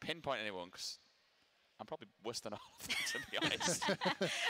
pinpoint anyone because I'm probably worse than all of them, to be honest.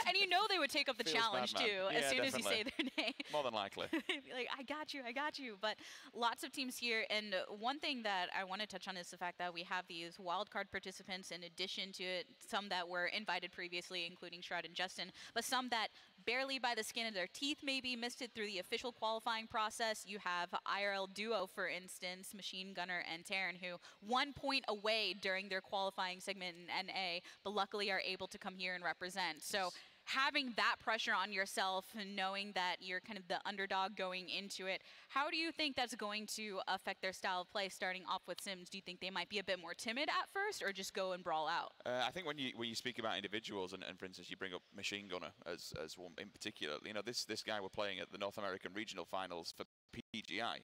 And you know they would take up the challenge, too, as soon as you say their name. More than likely. Like, I got you. But lots of teams here. And one thing that I want to touch on is the fact that we have these wildcard participants in addition to it, some that were invited previously, including Shroud and Justin, but some that barely by the skin of their teeth maybe missed it through the official qualifying process. You have IRL Duo, for instance, Machine Gunner and Terran, who 1 point away during their qualifying segment in NA, but luckily are able to come here and represent. So having that pressure on yourself and knowing that you're kind of the underdog going into it, how do you think that's going to affect their style of play starting off with Sims? Do you think they might be a bit more timid at first or just go and brawl out? I think when you speak about individuals and for instance you bring up Machine Gunner as one in particular, you know, this guy we're playing at the North American Regional Finals for PGI.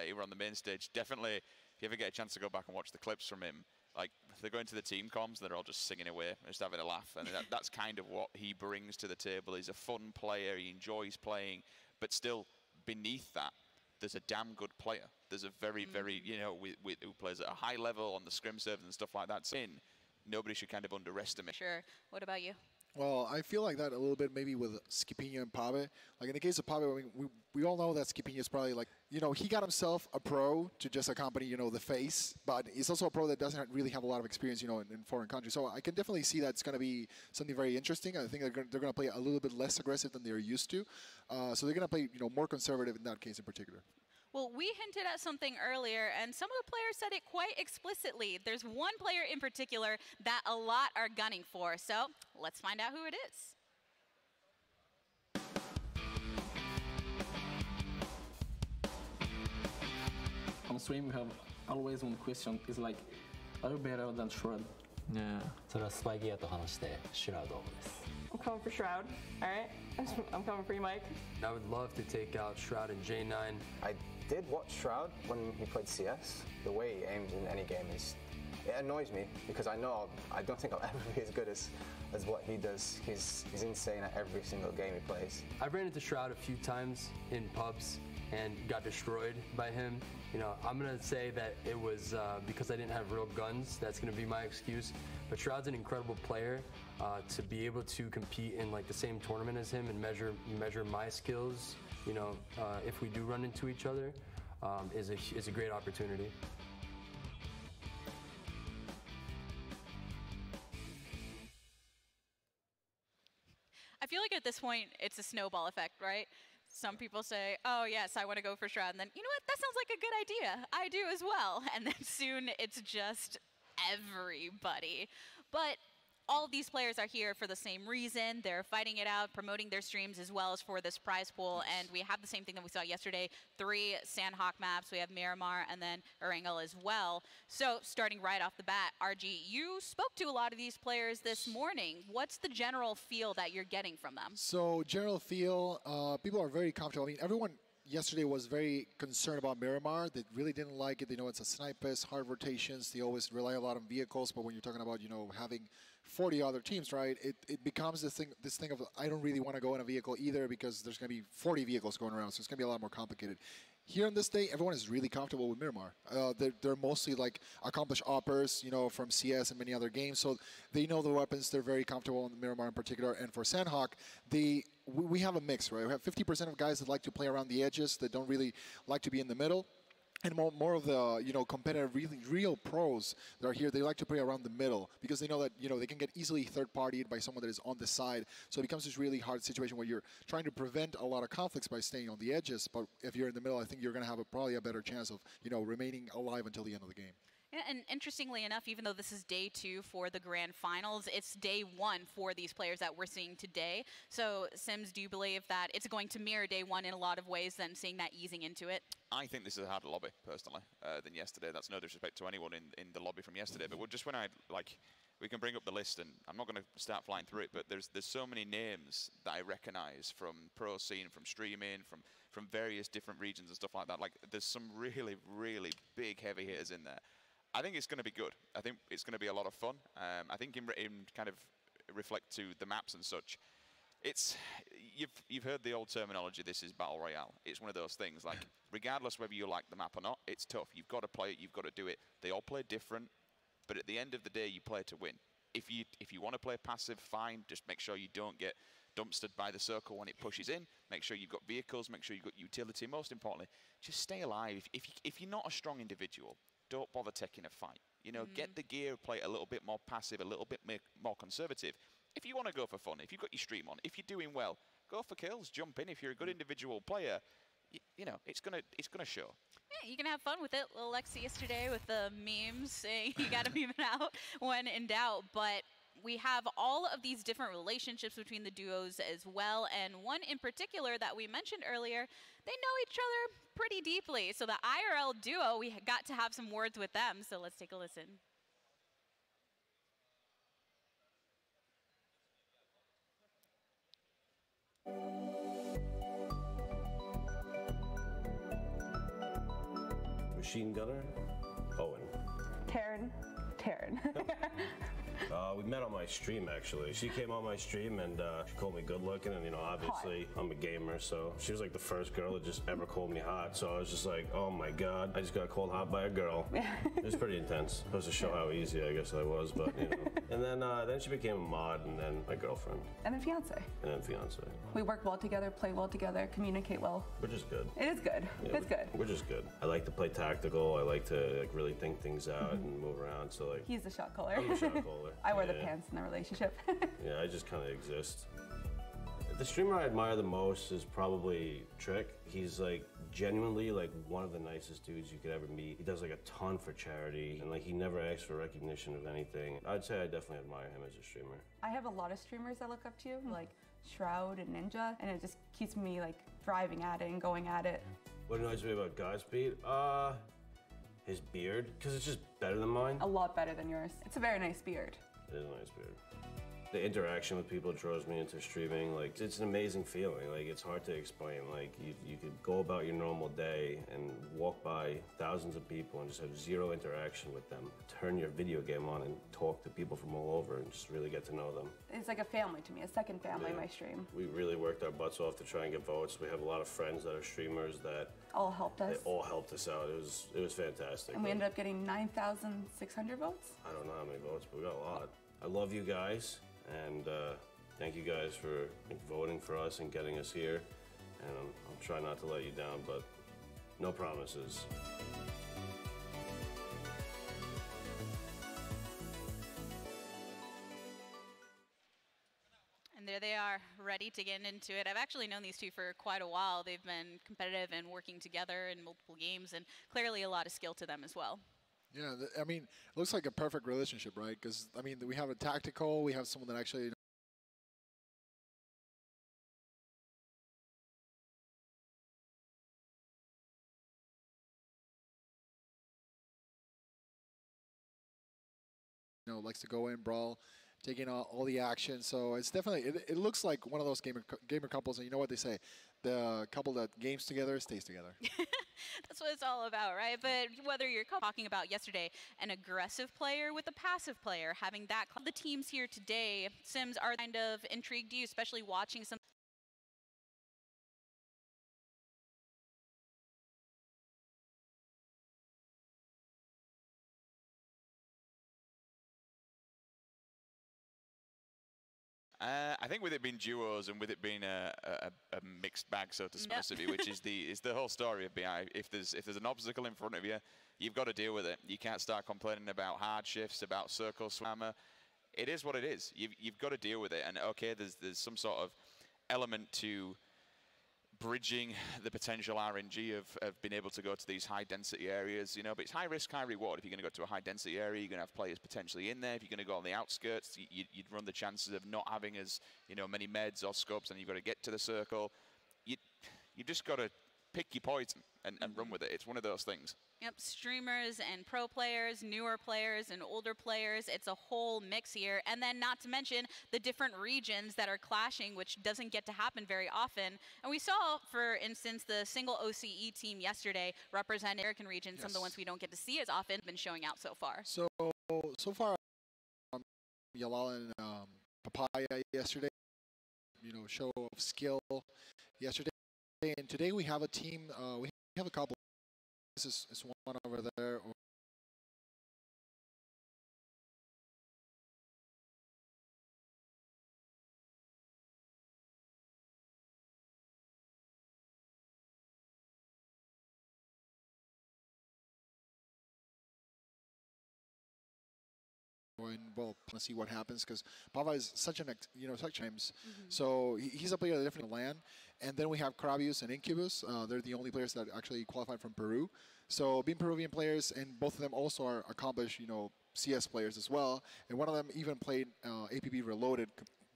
He were on the main stage. Definitely, if you ever get a chance to go back and watch the clips from him, like they're going to the team comms, they're all just singing away, just having a laugh, and that's kind of what he brings to the table. He's a fun player, he enjoys playing, but still beneath that, there's a damn good player. There's a very, you know, who plays at a high level on the scrim servers and stuff like that. Nobody should kind of underestimate. Sure. What about you? Well, I feel like that a little bit maybe with Skipinho and Pave. Like in the case of Pave, I mean, we all know that Skipinho is probably like, you know, he got himself a pro to just accompany, you know, the face, but he's also a pro that doesn't really have a lot of experience, you know, in foreign countries. So I can definitely see that it's going to be something very interesting. I think they're going to play a little bit less aggressive than they're used to. So they're going to play, you know, more conservative in that case in particular. Well, we hinted at something earlier, and some of the players said it quite explicitly. There's one player in particular that a lot are gunning for, so let's find out who it is. On stream, we have always one question, is like, are you better than Shroud? Yeah. それはスパイギアと話してシュラウドです。I'm coming for Shroud. All right, I'm coming for you, Mike. I would love to take out Shroud and J9. I did watch Shroud when he played CS. The way he aims in any game it annoys me because I don't think I'll ever be as good as what he does. He's insane at every single game he plays. I've ran into Shroud a few times in pubs and got destroyed by him. You know, I'm gonna say that it was because I didn't have real guns. That's gonna be my excuse. But Shroud's an incredible player. To be able to compete in like the same tournament as him and measure my skills, you know, if we do run into each other, is a great opportunity. I feel like at this point, it's a snowball effect, right? Some people say, oh, yes, I want to go for Shroud. And then, you know what? That sounds like a good idea. I do as well. And then soon it's just everybody. But all of these players are here for the same reason. They're fighting it out, promoting their streams as well as for this prize pool. And we have the same thing that we saw yesterday. 3 Sandhawk maps. We have Miramar and then Erangel as well. So starting right off the bat, RG, you spoke to a lot of these players this morning. What's the general feel that you're getting from them? So general feel, people are very comfortable. I mean, everyone yesterday was very concerned about Miramar. They really didn't like it. They know it's a snipers, hard rotations. They always rely a lot on vehicles. But when you're talking about, you know, having 40 other teams, right, it becomes this thing of I don't really want to go in a vehicle either because there's going to be 40 vehicles going around. So it's going to be a lot more complicated. Here on this day, everyone is really comfortable with Miramar. They're mostly like accomplished oppers, you know, from CS and many other games. So they know the weapons. They're very comfortable in Miramar in particular. And for Sandhawk, we have a mix, right? We have 50% of guys that like to play around the edges, that don't really like to be in the middle. And more of the, you know, competitive, really real pros that are here, they like to play around the middle because they know that, you know, they can get easily third-partied by someone that is on the side. So it becomes this really hard situation where you're trying to prevent a lot of conflicts by staying on the edges. But if you're in the middle, I think you're going to have probably a better chance of, you know, remaining alive until the end of the game. Yeah, and interestingly enough, even though this is day 2 for the grand finals, it's day 1 for these players that we're seeing today. So, Sims, do you believe that it's going to mirror day 1 in a lot of ways, then seeing that easing into it? I think this is a harder lobby, personally, than yesterday. That's no disrespect to anyone in the lobby from yesterday. But just when we can bring up the list, and I'm not going to start flying through it, but there's so many names that I recognize from pro scene, from streaming, from various different regions and stuff like that. Like, there's some really, really big heavy hitters in there. I think it's going to be good. I think it's going to be a lot of fun. I think in kind of reflect to the maps and such, it's you've heard the old terminology. This is battle royale. It's one of those things. Like regardless whether you like the map or not, it's tough. You've got to play it. You've got to do it. They all play different, but at the end of the day, you play to win. If you want to play passive, fine. Just make sure you don't get dumpstered by the circle when it pushes in. Make sure you've got vehicles. Make sure you've got utility. Most importantly, just stay alive. If you're not a strong individual, don't bother taking a fight. You know, get the gear, play it a little bit more passive, a little bit more conservative. If you want to go for fun, if you've got your stream on, if you're doing well, go for kills, jump in. If you're a good individual player, you know, it's gonna show. Yeah, you can have fun with it. Little Lexi yesterday with the memes saying you got to meme it out when in doubt. But we have all of these different relationships between the duos as well. And one in particular that we mentioned earlier, they know each other pretty deeply. So the IRL duo, we got to have some words with them. So let's take a listen. Machine Gunner, Owen. Taryn. We met on my stream, actually. She came on my stream and she called me good looking, and you know, obviously I'm a gamer, so she was like the first girl that just ever called me hot. So I was just like, oh my god, I just got called hot by a girl. It was pretty intense. Supposed to show how easy I guess I was, but you know. And then she became a mod, and then my girlfriend. And then fiance. And then fiance. We work well together, play well together, communicate well. We're just good. It is good. Yeah, it's good. We're just good. I like to play tactical. I like to like really think things out and move around. So like. He's the shot caller. I'm the shot caller. I wear the pants in the relationship. Yeah, I just kind of exist. The streamer I admire the most is probably Trick. He's like genuinely like one of the nicest dudes you could ever meet. He does like a ton for charity, and like he never asks for recognition of anything. I'd say I definitely admire him as a streamer. I have a lot of streamers I look up to, like Shroud and Ninja, and it just keeps me like thriving at it and going at it. What annoys me about Godspeed? His beard, because it's just better than mine. A lot better than yours. It's a very nice beard. It is a nice beard. The interaction with people draws me into streaming. Like, it's an amazing feeling. Like, it's hard to explain. Like, you could go about your normal day and walk by thousands of people and just have zero interaction with them. Turn your video game on and talk to people from all over and just really get to know them. It's like a family to me, a second family, my stream. We really worked our butts off to try and get votes. We have a lot of friends that are streamers that all helped us. They all helped us out. It was fantastic. And we ended up getting 9,600 votes? I don't know how many votes, but we got a lot. I love you guys. And thank you guys for voting for us and getting us here. And I'll try not to let you down, but no promises. And there they are, ready to get into it. I've actually known these two for quite a while. They've been competitive and working together in multiple games, and clearly a lot of skill to them as well. Yeah, I mean, it looks like a perfect relationship, right? Because, I mean, we have a tactical, we have someone that actually... likes to go in, brawl, taking all the action. So it's definitely, it looks like one of those gamer couples. And you know what they say? The couple that games together stays together. That's what it's all about, right? But whether you're talking about yesterday, an aggressive player with a passive player, having that, the teams here today, Sims, are kind of intrigued you, especially watching some. I think with it being duos and with it being a mixed bag, so to speak, which is the whole story of BI. If there's an obstacle in front of you, you've got to deal with it. You can't start complaining about hard shifts, about circle swammer. It is what it is. You've got to deal with it. And okay, there's some sort of element to bridging the potential RNG of being able to go to these high density areas, you know, but it's high risk, high reward. If you're going to go to a high density area, you're going to have players potentially in there. If you're going to go on the outskirts, you'd run the chances of not having as, you know, many meds or scopes, and you've got to get to the circle. You just got to pick your poison and run with it. It's one of those things. Yep, streamers and pro players, newer players and older players. It's a whole mix here. And then not to mention the different regions that are clashing, which doesn't get to happen very often. And we saw, for instance, the single OCE team yesterday represent American regions, some of the ones we don't get to see as often, been showing out so far. So far, Yalala and Papaya yesterday, show of skill yesterday. And today we have a team, we have a couple. This is one over there. And we'll see what happens because Pava is such such times. So he's a player that definitely land. And then we have Cravius and Incubus. They're the only players that actually qualified from Peru. So being Peruvian players, and both of them also are accomplished, CS players as well. And one of them even played APB Reloaded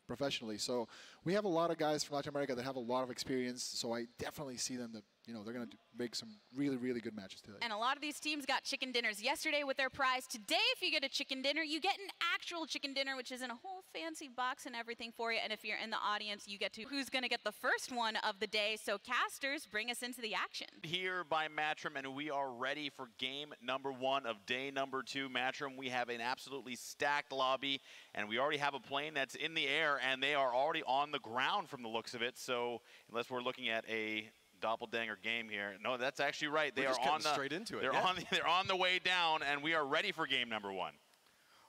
professionally. So we have a lot of guys from Latin America that have a lot of experience. So I definitely see them that they're going to make some really, really good matches today. And a lot of these teams got chicken dinners yesterday with their prize. Today, if you get a chicken dinner, you get an actual chicken dinner, which is in a whole fancy box and everything for you. And if you're in the audience, you get to who's going to get the first one of the day. So casters, bring us into the action. Here by Matrim, and we are ready for game number 1 of day number 2. Matrim, we have an absolutely stacked lobby, and we already have a plane that's in the air, and they are already on the ground from the looks of it. So unless we're looking at a doppelganger game here. No, that's actually right. They are on straight into it. They're on the way down, and we are ready for game number 1.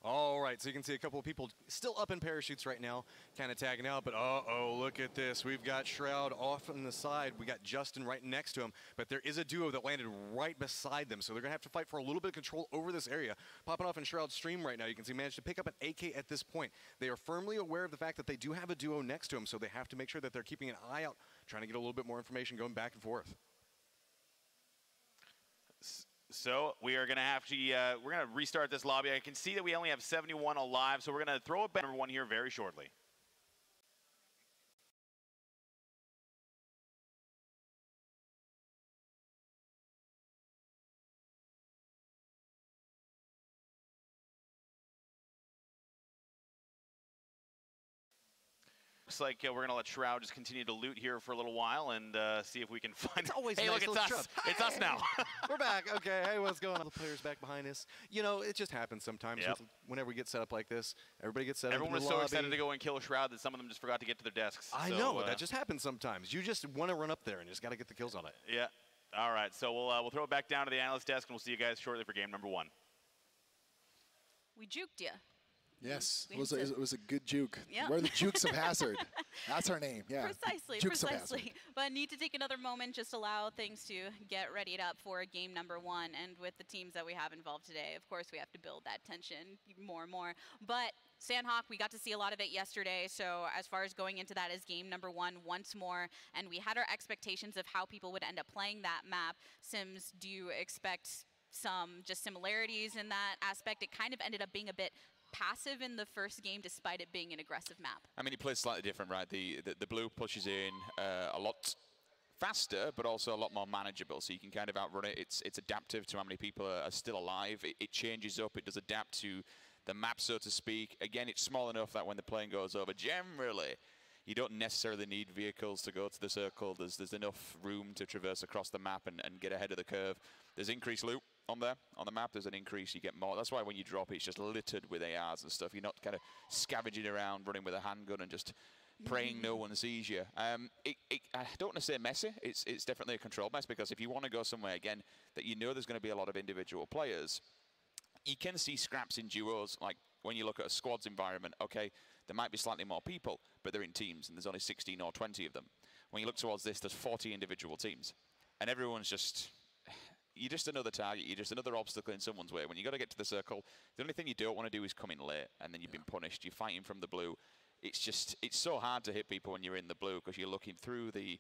All right, so you can see a couple of people still up in parachutes right now, kind of tagging out, but uh-oh, look at this. We've got Shroud off on the side. We got Justin right next to him, but there is a duo that landed right beside them, so they're going to have to fight for a little bit of control over this area. Popping off in Shroud's stream right now, you can see managed to pick up an AK at this point. They are firmly aware of the fact that they do have a duo next to him, so they have to make sure that they're keeping an eye out, trying to get a little bit more information going back and forth. So we are going to have to, we're going to restart this lobby. I can see that we only have 71 alive, so we're going to throw it back number 1 here very shortly. Looks like we're going to let Shroud just continue to loot here for a little while and see if we can find... It's always hey, nice. Look, it's us. It's us now. We're back. Okay, hey, what's going on? The players back behind us. It just happens sometimes. Whenever we get set up like this, everybody gets set up in the lobby. Everyone was so excited to go and kill Shroud that some of them just forgot to get to their desks. I know. That just happens sometimes. You just want to run up there and you just got to get the kills on it. Yeah. All right, so we'll throw it back down to the analyst desk, and we'll see you guys shortly for game number 1. We juked you. Yes, it was a good juke. Yep. We're the Jukes of Hazard. That's our name, yeah. Precisely. But need to take another moment, just allow things to get readied up for game number 1. And with the teams that we have involved today, of course, we have to build that tension more and more. But Sandhawk, we got to see a lot of it yesterday. So as far as going into that as game number 1 once more, and we had our expectations of how people would end up playing that map. Sims, do you expect some just similarities in that aspect? It kind of ended up being a bit passive in the first game despite it being an aggressive map. I mean, he plays slightly different, right? The blue pushes in a lot faster, but also a lot more manageable, so you can kind of outrun it. It's adaptive to how many people are still alive. It changes up. It does adapt to the map, so to speak. Again, it's small enough that when the plane goes over, generally, you don't necessarily need vehicles to go to the circle. There's enough room to traverse across the map and get ahead of the curve. There's increased loot on the map. There's an increase, you get more. That's why when you drop, it's just littered with ARs and stuff. You're not kind of scavenging around, running with a handgun and just praying no one sees you. I don't want to say messy. It's definitely a controlled mess, because if you want to go somewhere, again, that you know there's going to be a lot of individual players, you can see scraps in duos. Like when you look at a squads environment, okay, there might be slightly more people, but they're in teams, and there's only 16 or 20 of them. When you look towards this, there's 40 individual teams, and everyone's just... You're just another target. You're just another obstacle in someone's way. When you got to get to the circle, the only thing you don't want to do is come in late, and then you've been punished. You're fighting from the blue. It's so hard to hit people when you're in the blue, because you're looking through the,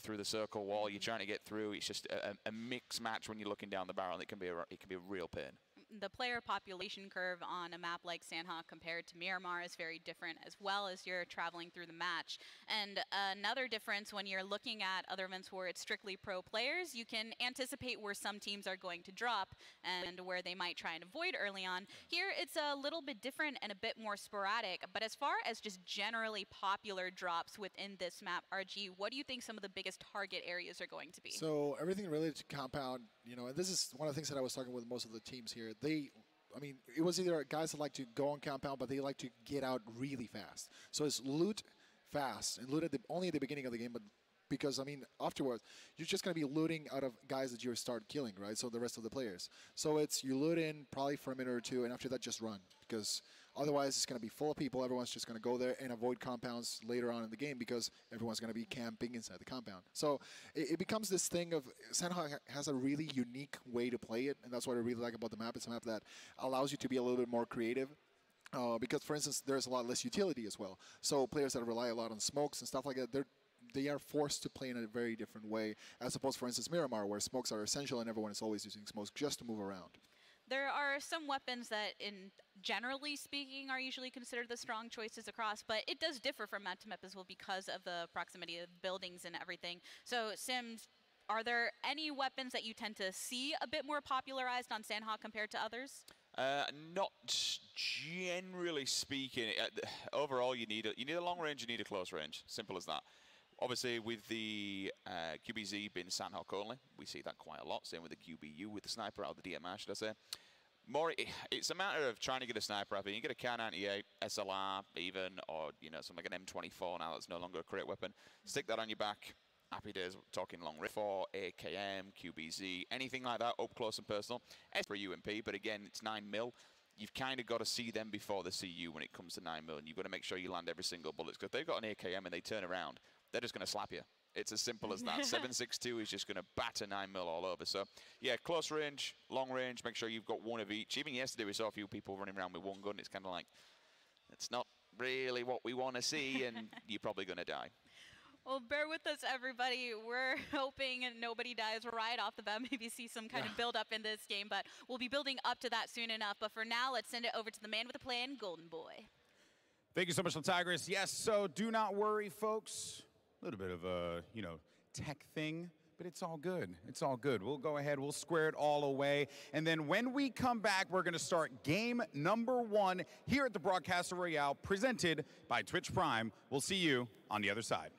through the circle wall. You're trying to get through. It's just a mixed match when you're looking down the barrel, and it can be a real pain. the player population curve on a map like Sanhok compared to Miramar is very different, as well as you're traveling through the match. And another difference when you're looking at other events where it's strictly pro players, you can anticipate where some teams are going to drop and where they might try and avoid early on. Here, it's a little bit different and a bit more sporadic. But as far as just generally popular drops within this map, RG, what do you think some of the biggest target areas are going to be? So everything related to compound, you know, and this is one of the things that I was talking with most of the teams here. I mean, it was either guys that like to go on compound, but they like to get out really fast. So it's loot fast and loot only at the beginning of the game, but because, I mean, afterwards, you're just going to be looting out of guys that you start killing, right? So the rest of the players. So it's you loot in probably for a minute or two, and after that, just run. Because otherwise, it's going to be full of people. Everyone's just going to go there and avoid compounds later on in the game because everyone's going to be camping inside the compound. So it becomes this thing of Sanhok has a really unique way to play it, and that's what I really like about the map. It's a map that allows you to be a little bit more creative. Because, for instance, there's a lot less utility as well. So players that rely a lot on smokes and stuff like that, they are forced to play in a very different way, as opposed, for instance, Miramar, where smokes are essential and everyone is always using smokes just to move around. There are some weapons that, generally speaking, are usually considered the strong choices across, but it does differ from map to map as well because of the proximity of buildings and everything. So, Sims, are there any weapons that you tend to see a bit more popularized on Sanhok compared to others? Not generally speaking. Overall, you need a long range, you need a close range. Simple as that. Obviously, with the QBZ being Sanhok only, we see that quite a lot. Same with the QBU, with the sniper, or the DMR, should I say. It's a matter of trying to get a sniper up. You can get a Kar 98, SLR even, or something like an M24 now that's no longer a crit weapon. Stick that on your back. Happy days, talking long range. 4, AKM, QBZ, anything like that, up close and personal. S for UMP, but again, it's 9mm. You've kind of got to see them before they see you when it comes to 9mm, and you've got to make sure you land every single bullet. Because if they've got an AKM and they turn around, they're just going to slap you. It's as simple as that. 7.62 is just going to batter 9mm all over. So, yeah, close range, long range, make sure you've got one of each. Even yesterday, we saw a few people running around with one gun. It's kind of like, it's not really what we want to see, and you're probably going to die. Well, bear with us, everybody. We're hoping nobody dies right off the bat. Maybe see some kind of build up in this game, but we'll be building up to that soon enough. But for now, let's send it over to the man with the plan, Golden Boy. Thank you so much, Tigris. Yes, so do not worry, folks. A little bit of a, tech thing, but it's all good. It's all good. We'll go ahead, we'll square it all away. And then when we come back, we're going to start game number 1 here at the Broadcaster Royale, presented by Twitch Prime. We'll see you on the other side.